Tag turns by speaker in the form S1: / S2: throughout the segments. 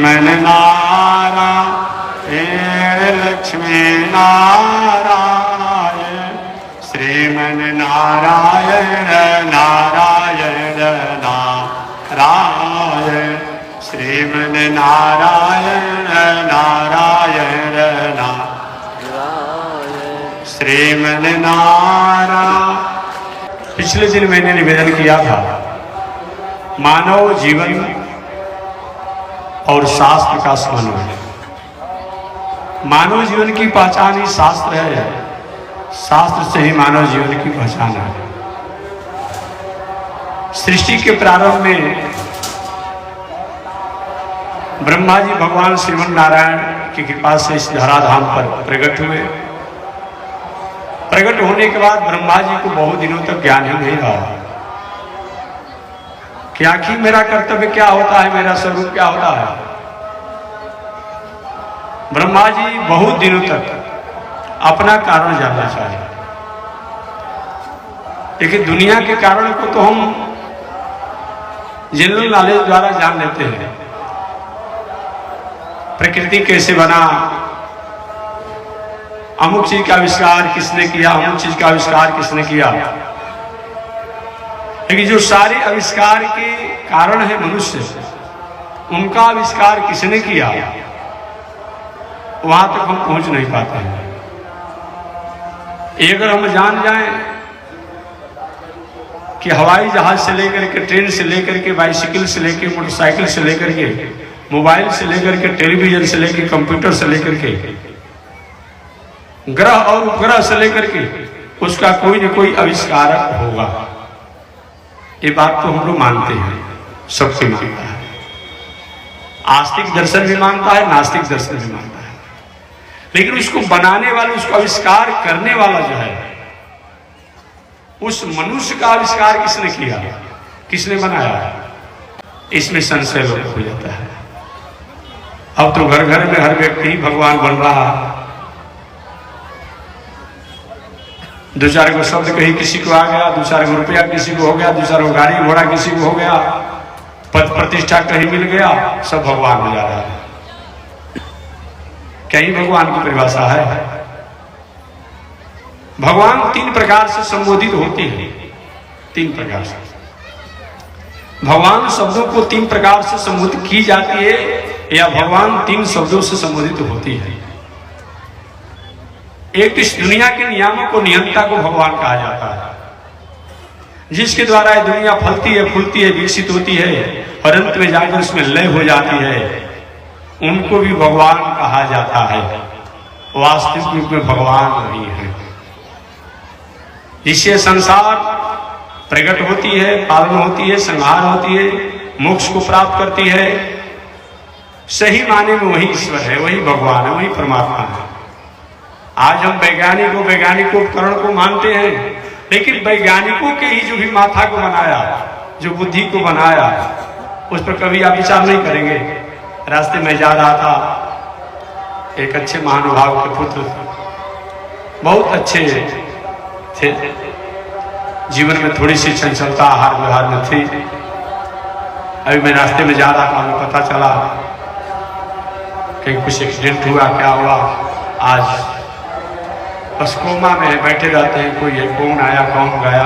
S1: श्रीमन नारायण लक्ष्मी नारायण श्रीमन नारायण नारायण नारायण श्रीमन नारायण नारायण नारायण श्रीमन नारायण। पिछले दिन मैंने निवेदन किया था मानव जीवन और शास्त्र का समन्वय। मानव जीवन की पहचान ही शास्त्र है, शास्त्र से ही मानव जीवन की पहचान है। सृष्टि के प्रारंभ में ब्रह्मा जी भगवान श्रीमन नारायण की कृपा से इस धराधाम पर प्रकट हुए। प्रकट होने के बाद ब्रह्मा जी को बहुत दिनों तक ज्ञान ही नहीं रहा कि आखिर मेरा कर्तव्य क्या होता है, मेरा स्वरूप क्या होता है। ब्रह्मा जी बहुत दिनों तक अपना कारण जानना चाहे, लेकिन दुनिया के कारण को तो हम जनरल नॉलेज द्वारा जान लेते हैं। प्रकृति कैसे बना, अमुक चीज का आविष्कार किसने किया, अमुक चीज का आविष्कार किसने किया। लेकिन जो सारे आविष्कार के कारण है मनुष्य, उनका आविष्कार किसने किया, वहां तक हम पहुंच नहीं पाते हैं। अगर हम जान जाएं कि हवाई जहाज से लेकर के, ट्रेन से लेकर के, बाइसिकल से लेकर, मोटरसाइकिल से लेकर के, मोबाइल से लेकर के, टेलीविजन से लेकर, कंप्यूटर से लेकर के, ग्रह और उपग्रह से लेकर के, उसका कोई न कोई आविष्कारक होगा। ये बात तो हम लोग मानते हैं, सबसे मानता है। आस्तिक दर्शन भी मानता है, नास्तिक दर्शन भी मानता है। लेकिन उसको बनाने वाला, उसको आविष्कार करने वाला जो है, उस मनुष्य का आविष्कार किसने किया, किसने बनाया, इसमें संशय लोग हो जाता है। अब तो घर घर में हर व्यक्ति ही भगवान बन रहा है। दो चार को शब्द कहीं किसी को आ गया, दो चार को रुपया किसी को हो गया, दो चार को गाड़ी घोड़ा किसी को हो गया, पद प्रतिष्ठा कहीं मिल गया, सब भगवान हो जा रहा है। कहीं भगवान की परिभाषा है। भगवान तीन प्रकार से संबोधित होते हैं, तीन प्रकार से भगवान शब्दों को तीन प्रकार से संबोधित की जाती है, या भगवान तीन शब्दों से संबोधित होती है। एक इस दुनिया के नियामक को, नियंता को भगवान कहा जाता है, जिसके द्वारा ये दुनिया फलती है, फूलती है, विकसित होती है और अंत में जाकर उसमें लय हो जाती है, उनको भी भगवान कहा जाता है। वास्तविक रूप में भगवान वही है जिससे संसार प्रकट होती है, पालन होती है, संहार होती है, मोक्ष को प्राप्त करती है। सही माने में वही ईश्वर है, वही भगवान है, वही परमात्मा है। आज हम वैज्ञानिक उपकरण को मानते हैं, लेकिन वैज्ञानिकों के ही जो भी माथा को बनाया, जो बुद्धि को बनाया, उस पर कभी आप विचार नहीं करेंगे। रास्ते में जा रहा था, एक अच्छे महानुभाव के पुत्र, बहुत अच्छे थे, जीवन में थोड़ी सी चंचलता आहार व्यवहार में थी। अभी मैं रास्ते में जा रहा था, हमें पता चला कहीं कुछ एक्सीडेंट हुआ, क्या हुआ। आज बस कोमा में बैठे रहते हैं, कोई कौन आया कौन गया,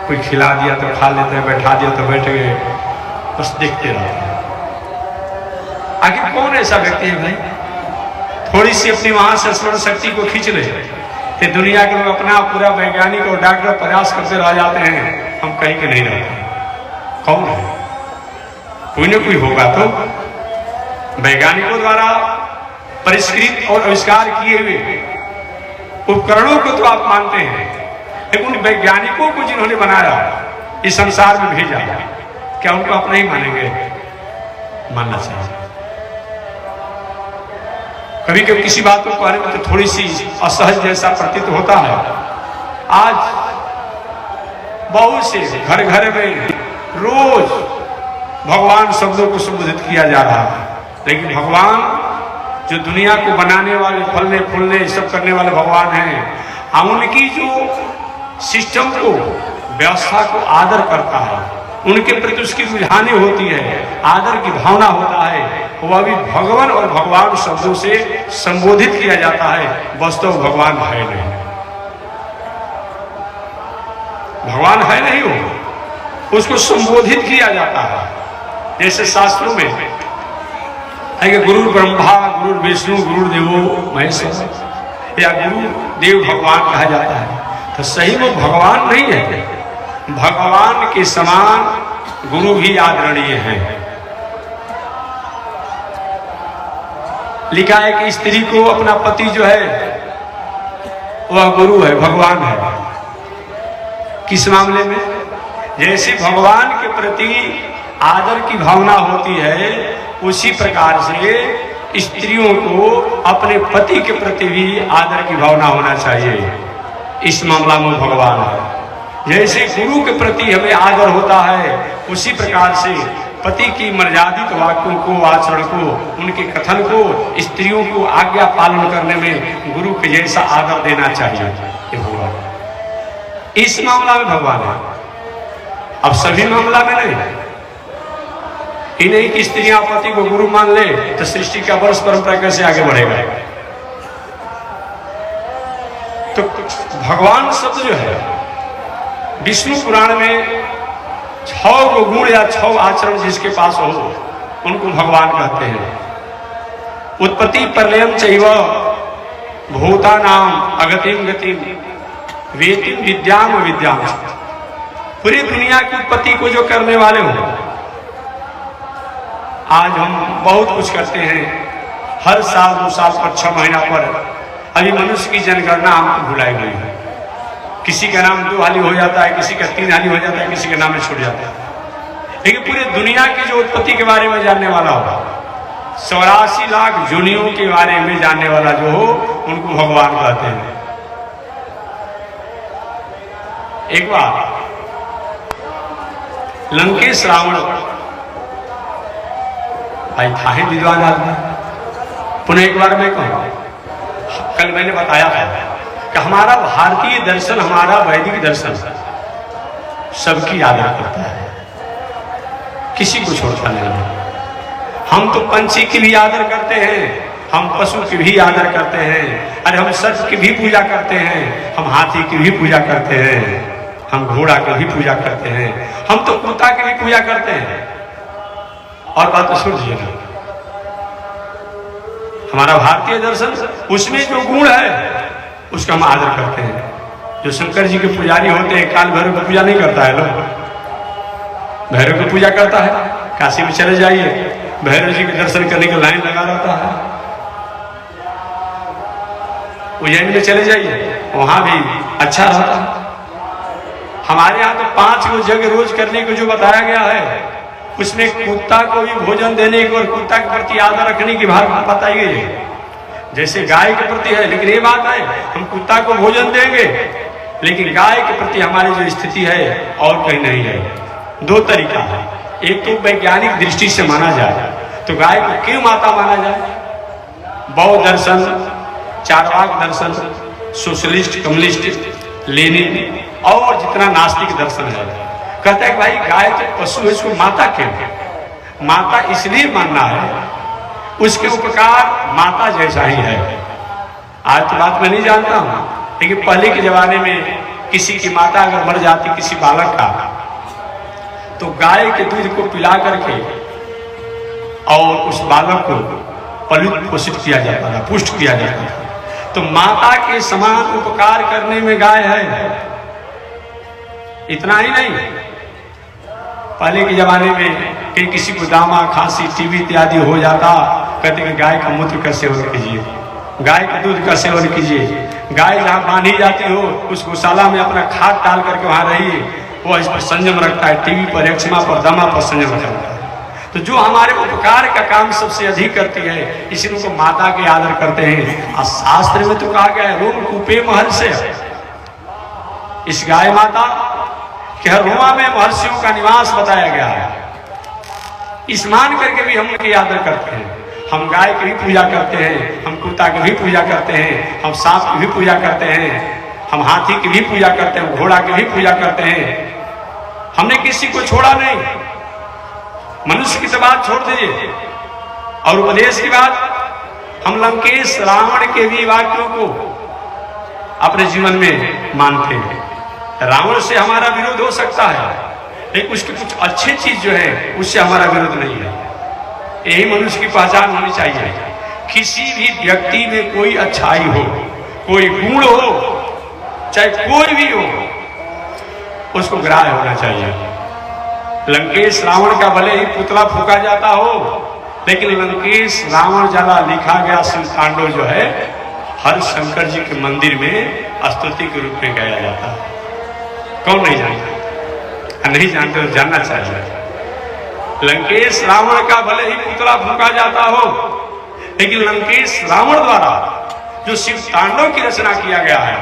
S1: कोई खिला दिया तो खा लेते हैं, बैठा दिया तो बैठ गए, बस देखते रहते हैं। आखिर कौन ऐसा व्यक्ति है भाई, थोड़ी सी अपनी वहां से स्मरण शक्ति को खींच ले, कि दुनिया के लोग अपना पूरा वैज्ञानिक और डॉक्टर प्रयास करते रह जाते हैं, हम कहीं के नहीं रहते। कौन है, कोई न कोई होगा। तो वैज्ञानिकों द्वारा परिष्कृत और आविष्कार किए हुए उपकरणों को तो आप मानते हैं, लेकिन उन वैज्ञानिकों को जिन्होंने बनाया, इस संसार में भेजा, क्या उनको अपना ही मानेंगे? मानना चाहिए। कभी कभी किसी बात को कहने में तो थोड़ी सी असहज जैसा प्रतीत होता है। आज बहुत से घर घर में रोज भगवान शब्दों को संबोधित किया जा रहा है, लेकिन भगवान जो दुनिया को बनाने वाले, फलने फूलने सब करने वाले भगवान हैं, हम उनकी जो सिस्टम को, व्यवस्था को आदर करता है, उनके प्रति उसकी रुझाने होती है, आदर की भावना होता है, वह भी भगवान और भगवान शब्दों से संबोधित किया जाता है। वास्तव भगवान है नहीं, भगवान है नहीं, वो उसको संबोधित किया जाता है। जैसे शास्त्रों में है कि गुरु ब्रह्मा गुरु विष्णु गुरु देवो महेश्वर, या गुरु देव भगवान कहा जाता है, तो सही वो भगवान नहीं है। भगवान के समान गुरु भी आदरणीय है। लिखा है कि स्त्री को अपना पति जो है वह गुरु है, भगवान है। किस मामले में? जैसे भगवान के प्रति आदर की भावना होती है, उसी प्रकार से स्त्रियों को अपने पति के प्रति भी आदर की भावना होना चाहिए। इस मामला में भगवान है। जैसे गुरु के प्रति हमें आदर होता है, उसी प्रकार से पति की मर्यादित वाक्यों को, आचरण को, उनके कथन को, स्त्रियों को आज्ञा पालन करने में गुरु के जैसा आदर देना चाहिए। ये भगवान, इस मामला में भगवान है। अब सभी मामला में नहीं। ही नहीं कि स्त्रियां पति को गुरु मान ले तो सृष्टि का वंश परंपरा कैसे आगे बढ़ेगा? तो भगवान शब्द जो है विष्णु पुराण में 6 को गुण या 6 आचरण जिसके पास हो उनको भगवान कहते हैं। उत्पत्ति प्रलयम चैव भूतानाम अगतिम गतिम वेतिम विद्याम विद्याम, पूरी दुनिया की उत्पत्ति को जो करने वाले हो। आज हम बहुत कुछ करते हैं, हर साल 2 साल पर 6 महीना पर अभी मनुष्य की जनगणना हमको भुलाई गई है। किसी का नाम 2 हाली हो जाता है, किसी का 3 हाली हो जाता है, किसी का नाम में छूट जाता है। लेकिन पूरी दुनिया की जो उत्पत्ति के बारे में जानने वाला होगा, 84 लाख योनियों के बारे में जानने वाला जो हो, उनको भगवान कहते हैं। एक बार लंकेश रावण भाई था ही विद्वान आदमी। पुनः एक बार मैं कहूँ, कल मैंने बताया था कि हमारा भारतीय दर्शन, हमारा वैदिक दर्शन सबकी आदर करता है, किसी को छोड़ता नहीं। हम तो पंछी की भी आदर करते हैं, हम पशु की भी आदर करते हैं, अरे हम सर्प की भी पूजा करते हैं, हम हाथी की भी पूजा करते हैं, हम घोड़ा की भी पूजा करते हैं, हम तो कुत्ता की भी पूजा करते हैं। और बात तो सुनिए, हमारा भारतीय दर्शन उसमें जो गुण है उसका हम आदर करते हैं। जो शंकर जी के पुजारी होते हैं, काल भैरव की पूजा नहीं करता है लोग, भैरव की पूजा करता है। काशी में चले जाइए, भैरव जी के दर्शन करने की लाइन लगा रहता है। उज्जैन में चले जाइए, वहां भी अच्छा रहता है। हमारे यहाँ तो 5 को जग रोज करने को जो बताया गया है, उसमें कुत्ता को भी भोजन देने की और कुत्ता के प्रति आदर रखने की बात बताई गई है। जैसे गाय के प्रति है, लेकिन ये बात है हम कुत्ता को भोजन देंगे, लेकिन गाय के प्रति हमारी जो स्थिति है और कहीं नहीं है। 2 तरीका है, एक तो वैज्ञानिक दृष्टि से माना जाए तो गाय को क्यों माता माना जाए? बौद्ध दर्शन, चारवाक दर्शन, सोशलिस्ट, कम्युनिस्ट, लेनिन और जितना नास्तिक दर्शन है, कहता है कि भाई गाय तो पशु है, इसको माता क्यों? माता इसलिए मानना है, उसके उपकार माता जैसा ही है। आज तो बात मैं नहीं जानता हूं, लेकिन पहले के जमाने में किसी की माता अगर मर जाती किसी बालक का, तो गाय के दूध को पिला करके और उस बालक को पलित पोषित किया जाता था, पुष्ट किया जाता था। तो माता के समान उपकार करने में गाय है। इतना ही नहीं, पहले के जमाने में कहीं किसी को दामा, खांसी, टीबी इत्यादि हो जाता, कहते हैं गाय का मूत्र का सेवन कीजिए, गाय के दूध का सेवन कीजिए। गाय जहाँ बांधी जाती हो उस गौशाला में अपना खाद डाल करके वहां रहिए, वो इस पर संयम रखता है, टीबी पर, एक्जिमा पर, दमा पर संयम रखता है। तो जो हमारे उपकार का काम सबसे अधिक करती है, इसी को माता के आदर करते हैं। और शास्त्र में तो कहा गया है रोम कूपे महल से, इस गाय माता के हर रोमा में महर्षियों का निवास बताया गया है। इस मान करके भी हम उनकी आदर करते हैं। हम गाय की भी पूजा करते हैं, हम कुत्ता की भी पूजा करते हैं, हम सांप की भी पूजा करते हैं, हम हाथी की भी पूजा करते हैं, घोड़ा की भी पूजा करते हैं, हमने किसी को छोड़ा नहीं। मनुष्य की तो बात छोड़ दीजिए, और उपदेश की बात, हम लंकेश रावण के भी वाक्यों को अपने जीवन में मानते हैं। रावण से हमारा विरोध हो सकता है, लेकिन उसकी कुछ अच्छी चीज जो है उससे हमारा विरोध नहीं है। यही मनुष्य की पहचान होनी चाहिए। किसी भी व्यक्ति में कोई अच्छाई हो, कोई गुण हो, चाहे कोई भी हो, उसको ग्राह्य होना चाहिए। लंकेश रावण का भले ही पुतला फूका जाता हो, लेकिन लंकेश रावण जला लिखा गया शिव तांडव जो है हर शंकर जी के मंदिर में स्तुति के रूप में गाया जाता है। कौन नहीं जानता? नहीं जानते तो जानना चाहिए। लंकेश रावण का भले ही पुतला फूका जाता हो, लेकिन लंकेश रावण द्वारा जो शिव तांडव की रचना किया गया है,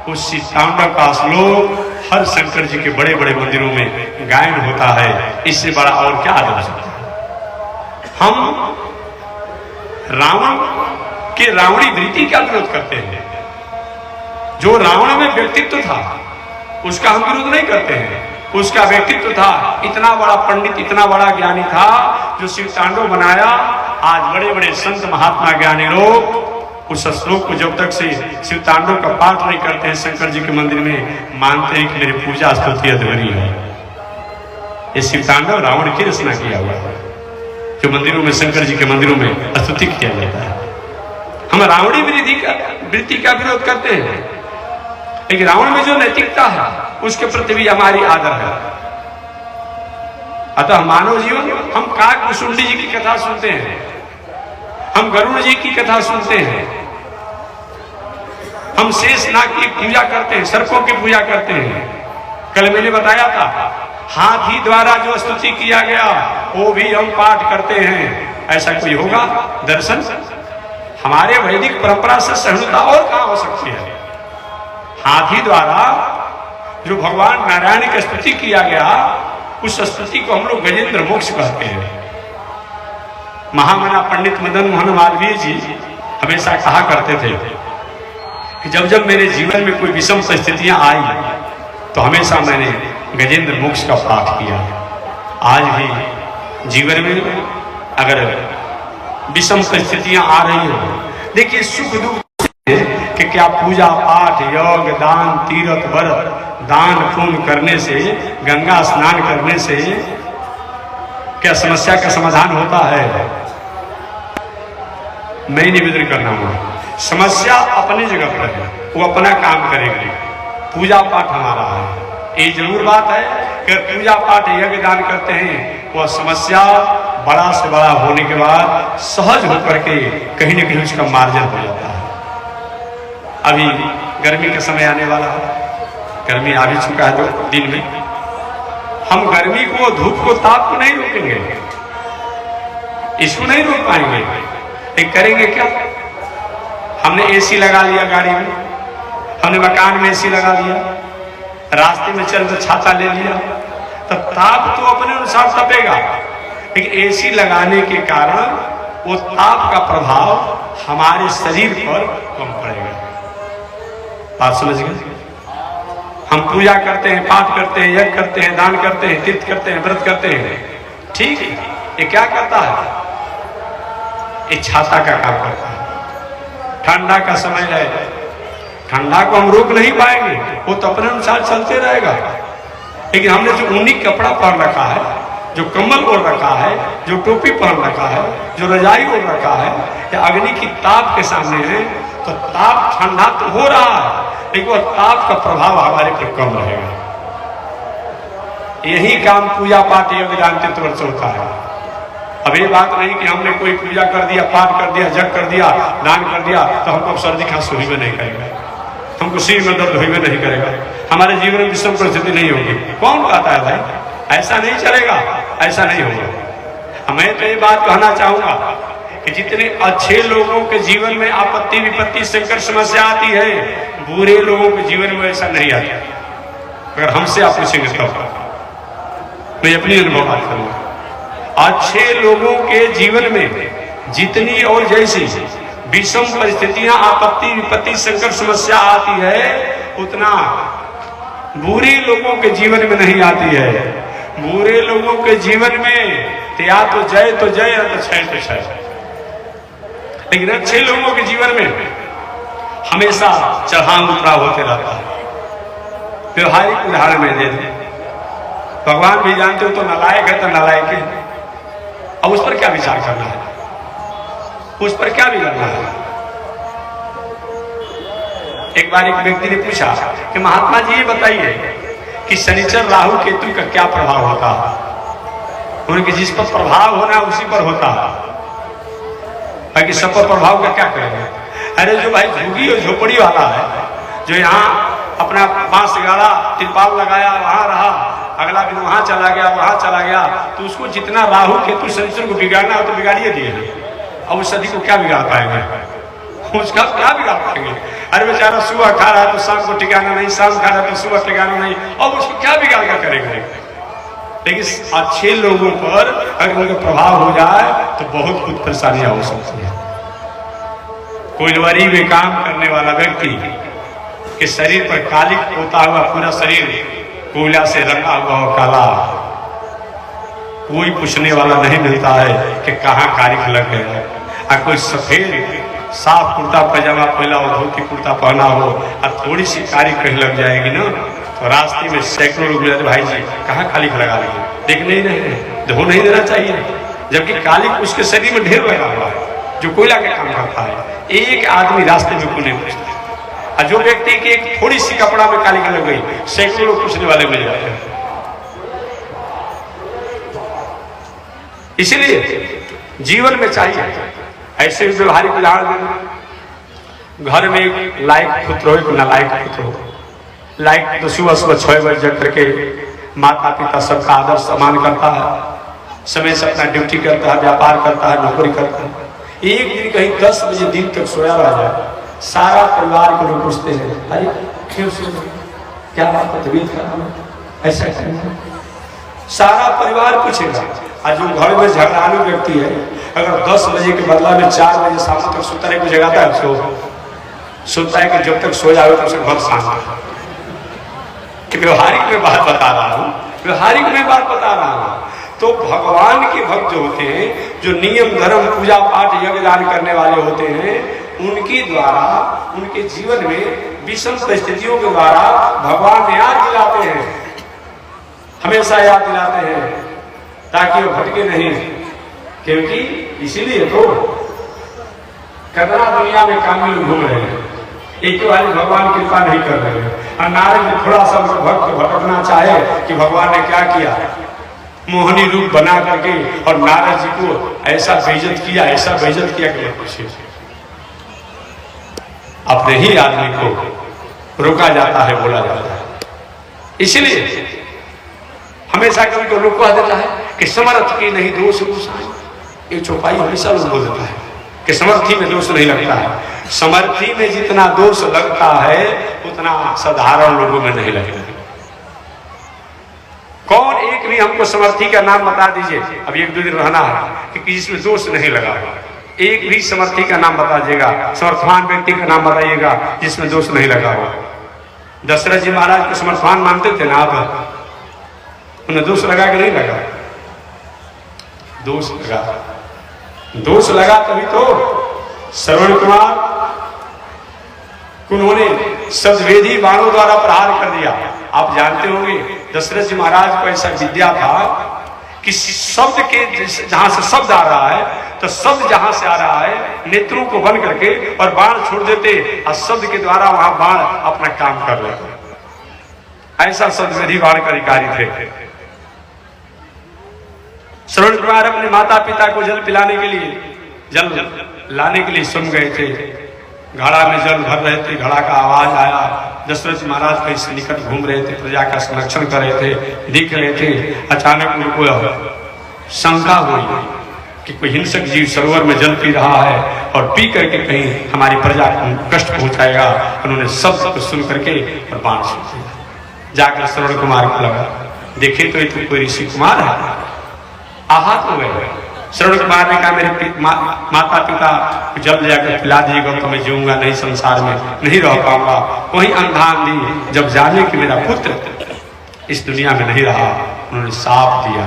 S1: उस शिव तांडव का श्लोक हर शंकर जी के बड़े बड़े मंदिरों में गायन होता है। इससे बड़ा और क्या हो सकता है? हम रावण के रावणी वृत्ति का विरोध करते हैं। जो रावण में व्यक्तित्व था उसका हम विरोध नहीं करते हैं। उसका व्यक्तित्व था, इतना बड़ा पंडित, इतना बड़ा ज्ञानी था जो शिव तांडव बनाया। आज बड़े बड़े संत महात्मा ज्ञानी लोग उस श्लोक को जब तक से शिव तांडव का पाठ नहीं करते हैं शंकर जी के मंदिर में, मानते हैं कि मेरी पूजा स्तुति अधूरी है। ये शिव तांडव रावण की रचना किया हुआ है, जो मंदिरों में, शंकर जी के मंदिरों में स्तुति किया जाता है। हम रावणी वृत्ति का विरोध करते हैं, लेकिन रावण में जो नैतिकता है उसके प्रति भी हमारी आदर है। अतः मानव जीवन, हम काकभुसुंडी जी की कथा सुनते हैं, हम गरुड़ जी की कथा सुनते हैं, हम शेषनाग की पूजा करते हैं, सर्पों की पूजा करते हैं। कल मैंने बताया था, हाथी द्वारा जो स्तुति किया गया वो भी हम पाठ करते हैं। ऐसा कोई होगा दर्शन? हमारे वैदिक परंपरा से सहिष्णुता और कहां हो सकती है? हाथी द्वारा जो भगवान नारायण की स्तुति किया गया, उस स्तुति को हम लोग गजेंद्र मोक्ष कहते हैं। महामना पंडित मदन मोहन मालवीय जी हमेशा कहा करते थे कि जब जब मेरे जीवन में कोई विषम परिस्थितियां आई तो हमेशा मैंने गजेंद्र मोक्ष का पाठ किया। आज भी जीवन में अगर विषम परिस्थितियां आ रही हो, देखिए सुख दुख कि क्या पूजा पाठ, योग, दान, तीर्थ, व्रत, दान पुण्य करने से, गंगा स्नान करने से क्या समस्या का समाधान होता है? मैं निवेदन करना हूं, समस्या अपनी जगह पर है, वो अपना काम करेगी। पूजा पाठ हमारा है। ये जरूर बात है कि पूजा पाठ, यज्ञ, दान करते हैं, वह समस्या बड़ा से बड़ा होने के बाद सहज होकर के कहीं न कहीं उसका मार्जन हो जाता है। अभी गर्मी का समय आने वाला है, गर्मी आ भी चुका है 2 दिन में। हम गर्मी को, धूप को, ताप को नहीं रोकेंगे, इसको नहीं रोक पाएंगे। एक करेंगे क्या? हमने एसी लगा लिया गाड़ी में, हमने मकान में एसी लगा लिया, रास्ते में चल तो छाता ले लिया, तो ताप तो अपने अनुसार तपेगा, लेकिन एसी लगाने के कारण वो ताप का प्रभाव हमारे शरीर पर कम पड़ेगा। बात समझ गए? हम पूजा करते हैं, पाठ करते हैं, यज्ञ करते हैं, दान करते हैं, तीर्थ करते हैं, व्रत करते हैं, ठीक है। ये क्या करता है? ये छाता का काम करता है। ठंडा का समय है, ठंडा को हम रोक नहीं पाएंगे, वो तो अपने अनुसार चलते रहेगा। लेकिन हमने जो ऊनी कपड़ा पहन रखा है, जो कम्बल ओढ़ रखा है, जो टोपी पहन रखा है, जो रजाई ओढ़ रखा है, या अग्नि की ताप के सामने है, तो ताप ठंडा तो हो रहा है, लेकिन वह ताप का प्रभाव हमारे पर कम रहेगा। यही काम पूजा पाठ, यज्ञ, दान, तीर्थ, व्रत से होता है। अब ये बात नहीं कि हमने कोई पूजा कर दिया, पाठ कर दिया, जग कर दिया, दान कर दिया तो हमको सर्दी खांसी हुई में नहीं करेगा, हमको सिर में दर्द हुई में नहीं करेगा, हमारे जीवन में विषम परिस्थिति नहीं होगी। कौन कहता है भाई? ऐसा नहीं चलेगा, ऐसा नहीं होगा। मैं तो ये बात कहना चाहूंगा कि जितने अच्छे लोगों के जीवन में आपत्ति, विपत्ति, संकट, समस्या आती है, बुरे लोगों के जीवन में ऐसा नहीं आता। अगर हमसे आप पूछेंगे तब मैं अपनी अनुभव बात करूंगा। अच्छे लोगों के जीवन में जितनी और जैसी विषम परिस्थितियां, आपत्ति, विपत्ति, संकट, समस्या आती है, उतना बुरे लोगों के जीवन में नहीं आती है। बुरे लोगों के जीवन में या तो जय या तो क्षय। लेकिन अच्छे लोगों के जीवन में हमेशा चढ़ाव उतराव होते रहता है। व्यवहारिक उदाहरण में दे दें, भगवान भी जानते हो तो नालायक है तो नालायक है। अब उस पर क्या विचार करना है, उस पर क्या बिगड़ना है। एक बार एक व्यक्ति ने पूछा कि महात्मा जी ये बताइए कि शनिचर राहु केतु का क्या प्रभाव होता है। उनके जिस पर प्रभाव होना उसी पर होता है, बाकी सब पर प्रभाव का क्या करेंगे। अरे जो भाई झुग्गी और झोपड़ी वाला है, जो यहाँ अपना बांस गाड़ा तिरपाल लगाया वहां रहा, अगला दिन वहां चला गया, तो उसको जितना राहु केतु शनिचर को बिगाड़ना हो तो बिगाड़िए दिए। अब उस सदी को क्या बिगाड़ पाएंगे, उसका क्या बिगाड़ पाएंगे। अरे बेचारा सुबह खा रहा है तो शाम को ठिकाना नहीं, शाम खा रहा है तो सुबह ठिकाना नहीं, अब उसको क्या बिगाड़ कर करेंगे। लेकिन अच्छे लोगों पर अगर उनका प्रभाव हो जाए तो बहुत कुछ परेशानियां हो सकती है। कोयलवरी में काम करने वाला व्यक्ति के शरीर पर कालिक होता हुआ, पूरा शरीर कोयला से रंगा हुआ हो काला, कोई पूछने वाला नहीं मिलता है कि कहाँ कालिक लग गया। और कोई सफेद साफ कुर्ता पजामा पहना हो, धोती कुर्ता पहना हो और थोड़ी सी कालिक कहीं लग जाएगी ना तो रास्ते में सैकड़ों लोग मिलते, भाई जी कहाँ कालिक लगा लेंगे, देख नहीं रहे, धो नहीं देना चाहिए। जबकि कालिक उसके शरीर में ढेर लगा हुआ है जो कोयला के काम करता है। एक आदमी रास्ते में कोई नहीं पूछता, और जो व्यक्ति की एक थोड़ी सी कपड़ा में कालिक लग गई सैकड़ों लोग पूछने वाले मिल जाते हैं। इसलिए जीवन में चाहिए ऐसे व्यवहारिक उदाहरण। घर में एक लायक पुत्र हो, एक नालायक पुत्र हो। लायक तो सुबह 6 बजे जग करके माता पिता सबका आदर सम्मान करता है, समय से अपना ड्यूटी करता है, व्यापार करता है, नौकरी करता है। एक दिन कहीं 10 बजे दिन तक सोया रह जाए, सारा परिवार को लोग पूछते हैं, अरे क्यों सो रहे, क्या बात है, तबीयत खराब है, ऐसा क्या। सारा परिवार पूछेगा। और जो घर में झगड़ालू व्यक्ति है, अगर 10 बजे के बदला में 4 बजे शाम तक सोता है, को जगाता है, उसको सोता है कि जब तक सो जाओ तब से घर शांत। व्यवहारिक में बात बता रहा हूँ, व्यवहारिक में बात बता रहा हूँ। तो भगवान के भक्त जो होते हैं, जो नियम धर्म पूजा पाठ यज्ञ दान करने वाले होते हैं, उनके द्वारा उनके जीवन में विषम परिस्थितियों के द्वारा भगवान याद दिलाते हैं, हमेशा याद दिलाते हैं ताकि वो भटके नहीं। क्योंकि इसीलिए तो कदरा दुनिया में कामी लोग घूम रहे हैं, एक वाली भगवान कृपा नहीं कर रहे हैं। और नारद जी थोड़ा सा भक्त भटकना चाहे कि भगवान ने क्या किया, मोहनी रूप बना करके और नारद जी को ऐसा बेइज्जत किया, ऐसा बेइज्जत किया कि पूछिए। अपने ही आदमी को रोका जाता है, बोला जाता है। इसलिए हमेशा कभी को लोग कह देता है कि समर्थ की नहीं दोष गुसाई। एक चौपाई हमेशा लोग बोल देता है कि समर्थी में दोष नहीं लगता है। समर्थी में जितना दोष लगता है उतना साधारण लोगों में नहीं लगता। कौन एक भी हमको समर्थी का नाम बता दीजिए, अब 1-2 दिन रहना है कि जिसमें दोष नहीं लगा। एक भी समर्थी का नाम बता दीजिएगा, समर्थवान व्यक्ति का नाम बताइएगा जिसमें दोष नहीं लगा हो। दशरथ जी महाराज को समर्थवान मानते थे ना आप, उन्हें दोष लगा कि नहीं लगा? दोष लगा, दोष लगा तभी तो श्रवण कुमार उन्होंने सदवेदी बाणों द्वारा प्रहार कर दिया। आप जानते होंगे दशरथ जी महाराज को ऐसा विद्या था कि शब्द के जहां से शब्द आ रहा है तो शब्द जहां से आ रहा है नेत्रों को बंद करके और बाण छोड़ देते और शब्द के द्वारा वहां बाण अपना काम कर लेते। ऐसा सदवेदी बाण का अधिकारी थे। श्रवण कुमार अपने माता पिता को जल पिलाने के लिए, जल लाने के लिए सुन गए थे। घड़ा में जल भर रहे थे, घड़ा का आवाज आया। दशरथ महाराज कहीं से निकट घूम रहे थे, प्रजा का संरक्षण कर रहे थे, दिख रहे थे। अचानक उनको शंका हुई कि कोई हिंसक जीव सरोवर में जल पी रहा है और पी करके कहीं हमारी प्रजा को कष्ट पहुंचाएगा। उन्होंने सब को सुन करके और बाण छोड़ दिया। जाकर श्रवण कुमार को लगा, देखे तो ये तो कोई ऋषि कुमार है। आहत हो गए, श्रवण कुमार ने कहा मेरे माता पिता जल्द जाकर पिला दीजिएगा तो मैं जीऊंगा, नहीं संसार में नहीं रह पाऊंगा। वही अंधा अंधी जब जाने कि मेरा पुत्र इस दुनिया में नहीं रहा, उन्होंने साफ दिया।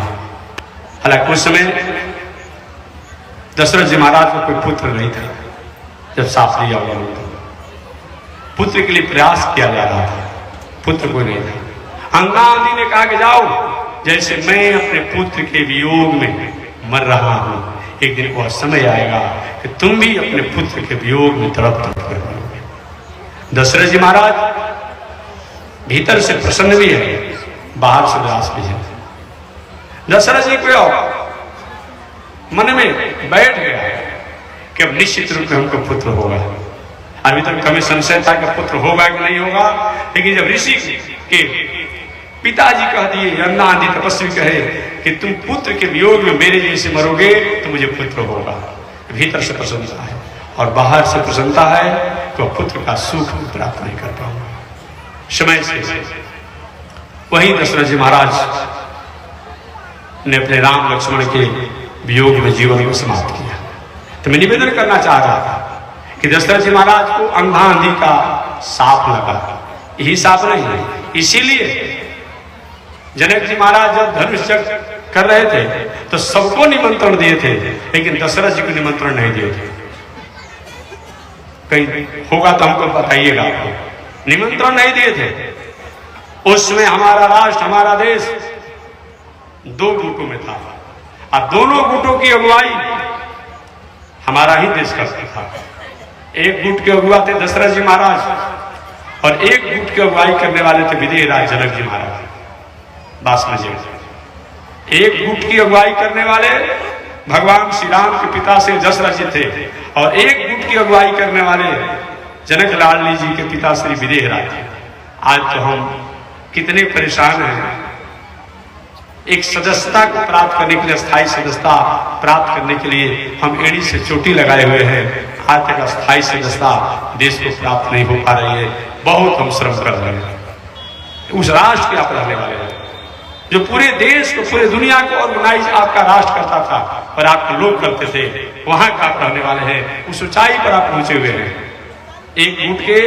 S1: हालांकि उस समय दशरथ जी महाराज को कोई पुत्र नहीं था। जब साफ दिया उन्होंने, पुत्र के लिए प्रयास किया जा रहा था, पुत्र कोई नहीं था। अंधा आंधी ने कहा कि जाओ, जैसे मैं अपने पुत्र के वियोग में मर रहा हूं, एक दिन वह समय आएगा कि तुम भी अपने पुत्र के वियोग में तड़प तड़प कर मरोगे। दशरथ जी महाराज भीतर से प्रसन्न भी है, बाहर से उदास भी है। दशरथ जी को मन में बैठ गया कि अब निश्चित रूप में हमको पुत्र होगा। अभी तक हमें संशय था कि पुत्र होगा कि नहीं होगा, लेकिन जब ऋषि के पिताजी कह दिए, अन्ना आदि तपस्वी कहे कि तुम पुत्र के वियोग में मेरे जैसे मरोगे तो मुझे पुत्र होगा, भीतर से प्रसन्नता है और बाहर से प्रसन्नता है तो पुत्र का सुख प्राप्त नहीं कर पाऊंगा। समय से वही दशरथ जी महाराज ने अपने राम लक्ष्मण के वियोग में जीवन को समाप्त किया। तो मैं निवेदन करना चाह रहा था कि दशरथ जी महाराज को अंधा आंधी का साप लगा, यही साप नहीं है। इसीलिए जनक जी महाराज जब धनुष यज्ञ कर रहे थे तो सबको निमंत्रण दिए थे, लेकिन दशरथ जी को निमंत्रण नहीं दिए थे। कहीं होगा तो हमको बताइएगा। निमंत्रण नहीं दिए थे। उसमें हमारा राष्ट्र, हमारा देश दो गुटों में था और दोनों गुटों की अगुवाई हमारा ही देश करता था। एक गुट के अगुवा थे दशरथ जी महाराज और एक गुट की अगुवाई करने वाले थे विदेह राज जनक जी महाराज। बात समझिए, एक गुट की अगुवाई करने वाले भगवान श्री राम के पिता से दशरथ जी थे और एक गुट की अगुवाई करने वाले जनक लाल जी के पिता श्री विदेह राज थे। आज तो हम कितने परेशान हैं। एक सदस्यता को प्राप्त करने के लिए, स्थायी सदस्यता प्राप्त करने के लिए हम एड़ी से चोटी लगाए हुए हैं। आज तक स्थायी सदस्यता देश को प्राप्त नहीं हो पा रही है। बहुत हम श्रम कर रहे हैं। उस राष्ट्र के आप रहने वाले हैं जो पूरे देश को, पूरे दुनिया को ऑर्गेनाइज आपका राष्ट्र करता था और आपके लोग करते थे, वहां का आप रहने वाले हैं। उस ऊंचाई पर आप पहुंचे हुए हैं। एक गुट के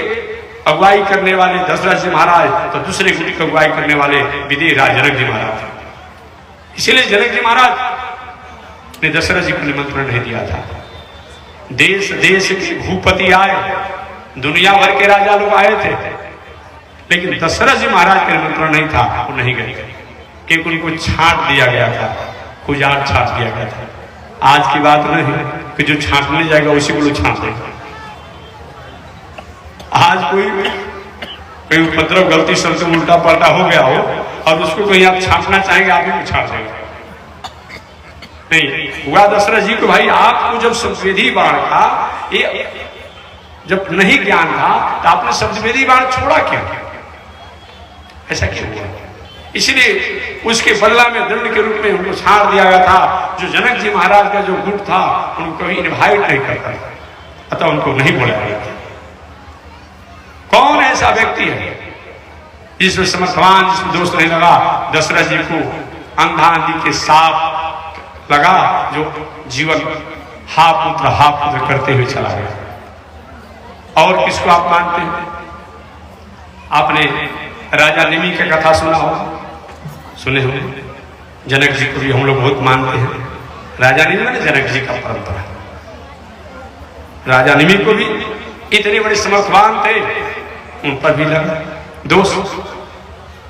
S1: अगुवाई करने वाले दशरथ जी महाराज तो दूसरे गुट की अगुवाई करने वाले विदेह राज जनक जी महाराज। इसीलिए जनक जी महाराज ने दशरथ जी को निमंत्रण नहीं दिया था। देश देश के भूपति आए, दुनिया भर के राजा लोग आए थे, लेकिन दशरथ जी महाराज का निमंत्रण नहीं था, वो नहीं गए क्योंकि उनको छांट दिया गया था, कुजाट छांट दिया गया था। आज की बात नहीं कि जो छांटने जाएगा उसी को लोग छांट देगा। आज कोई उपद्रव गलती से उल्टा पलटा हो गया हो और उसको कहीं आप छांटना चाहेंगे, आप ही को छांट देगा। नहीं हुआ दशरथ जी को, भाई आपको जब शब्दवेदी बाण का ये जब नहीं ज्ञान था तो आपने शब्दवेदी बाण छोड़ा क्या? ऐसा क्यों हुआ? इसलिए उसके बदला में दंड के रूप में उनको छाड़ दिया गया था। जो जनक जी महाराज का जो गुट था उनको कभी इनवाइट नहीं करता, अतः उनको नहीं बुलाया गया। कौन ऐसा व्यक्ति है जिसमें समर्थवान, जिसमें दोष नहीं लगा? दशरथ जी को अंधा आंधी के साप लगा जो जीवन हा पुत्र करते हुए चला गया। और किसको आप मानते हैं? आपने राजा निमि की कथा सुना हो, सुने हो? जनक जी को भी हम लोग बहुत मानते हैं। राजा निमि ने जनक जी का परंपरा। राजा निमि को भी इतने बड़े समर्थवान थे, उन पर भी लगा दोष।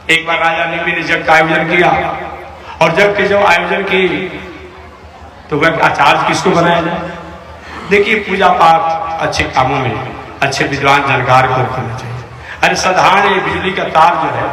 S1: एक बार राजा निमि ने जग का आयोजन किया और जग के जब आयोजन की तो वह आचार्य किसको बनाया जाए? देखिए, पूजा पाठ अच्छे कामों में अच्छे विद्वान जानकार को करना चाहिए। अरे साधारण बिजली का तार जो है